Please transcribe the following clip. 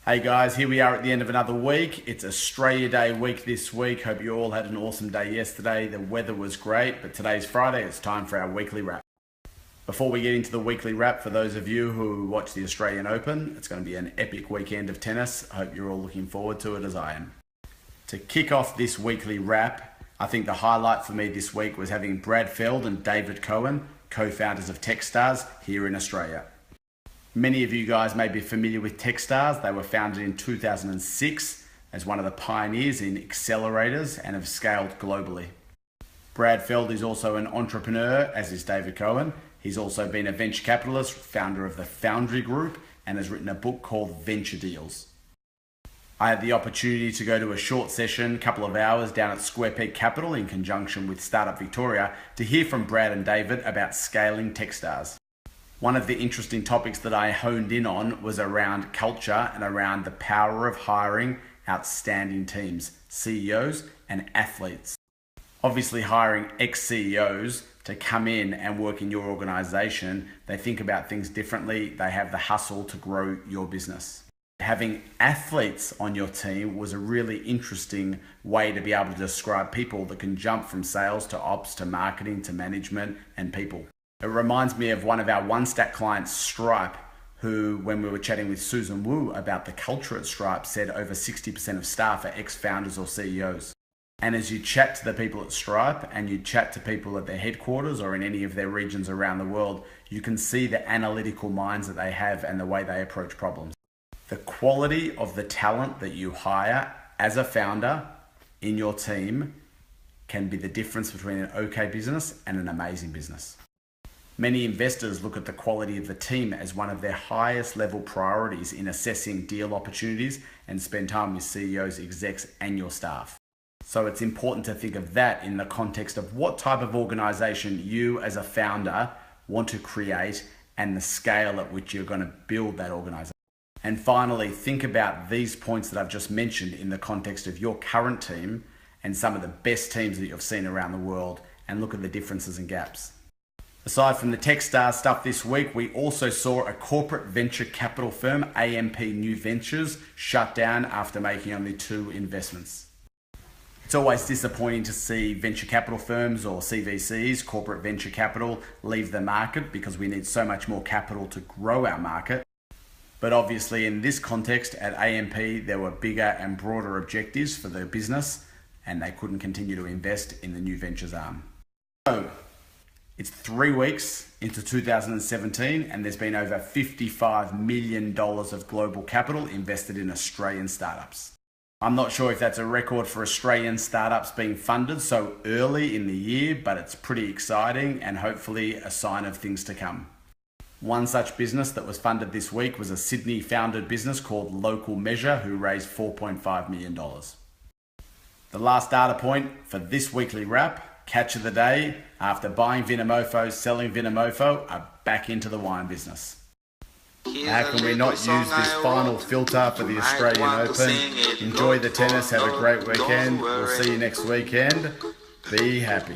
Hey guys, here we are at the end of another week. It's Australia Day week this week. Hope you all had an awesome day yesterday. The weather was great, but today's Friday. It's time for our weekly wrap. Before we get into the weekly wrap, for those of you who watch the Australian Open, it's going to be an epic weekend of tennis. I hope you're all looking forward to it as I am. To kick off this weekly wrap, I think the highlight for me this week was having Brad Feld and David Cohen, co-founders of Techstars, here in Australia. Many of you guys may be familiar with Techstars. They were founded in 2006 as one of the pioneers in accelerators and have scaled globally. Brad Feld is also an entrepreneur, as is David Cohen. He's also been a venture capitalist, founder of the Foundry Group, and has written a book called Venture Deals. I had the opportunity to go to a short session, couple of hours, down at Square Peak Capital in conjunction with Startup Victoria to hear from Brad and David about scaling Techstars. One of the interesting topics that I honed in on was around culture and around the power of hiring outstanding teams, CEOs and athletes. Obviously, hiring ex-CEOs to come in and work in your organization, they think about things differently. They have the hustle to grow your business. Having athletes on your team was a really interesting way to be able to describe people that can jump from sales to ops to marketing to management and people. It reminds me of one of our OneStack clients, Stripe, who, when we were chatting with Susan Wu about the culture at Stripe, said over 60% of staff are ex-founders or CEOs. And as you chat to the people at Stripe and you chat to people at their headquarters or in any of their regions around the world, you can see the analytical minds that they have and the way they approach problems. The quality of the talent that you hire as a founder in your team can be the difference between an okay business and an amazing business. Many investors look at the quality of the team as one of their highest level priorities in assessing deal opportunities and spend time with CEOs, execs, and your staff. So it's important to think of that in the context of what type of organization you as a founder want to create and the scale at which you're going to build that organization. And finally, think about these points that I've just mentioned in the context of your current team and some of the best teams that you've seen around the world and look at the differences and gaps. Aside from the Techstars stuff this week, we also saw a corporate venture capital firm, AMP New Ventures, shut down after making only 2 investments. It's always disappointing to see venture capital firms or CVCs, corporate venture capital, leave the market because we need so much more capital to grow our market. But obviously in this context at AMP, there were bigger and broader objectives for the business and they couldn't continue to invest in the New Ventures arm. So, it's 3 weeks into 2017 and there's been over $55 million of global capital invested in Australian startups. I'm not sure if that's a record for Australian startups being funded so early in the year, but it's pretty exciting and hopefully a sign of things to come. One such business that was funded this week was a Sydney founded business called Local Measure who raised $4.5 million. The last data point for this weekly wrap, catch of the day, after buying Vinomofo, selling Vinomofo, are back into the wine business. How can we not use this final filter for the Australian Open? Enjoy the tennis, have a great weekend. We'll see you next weekend. Be happy.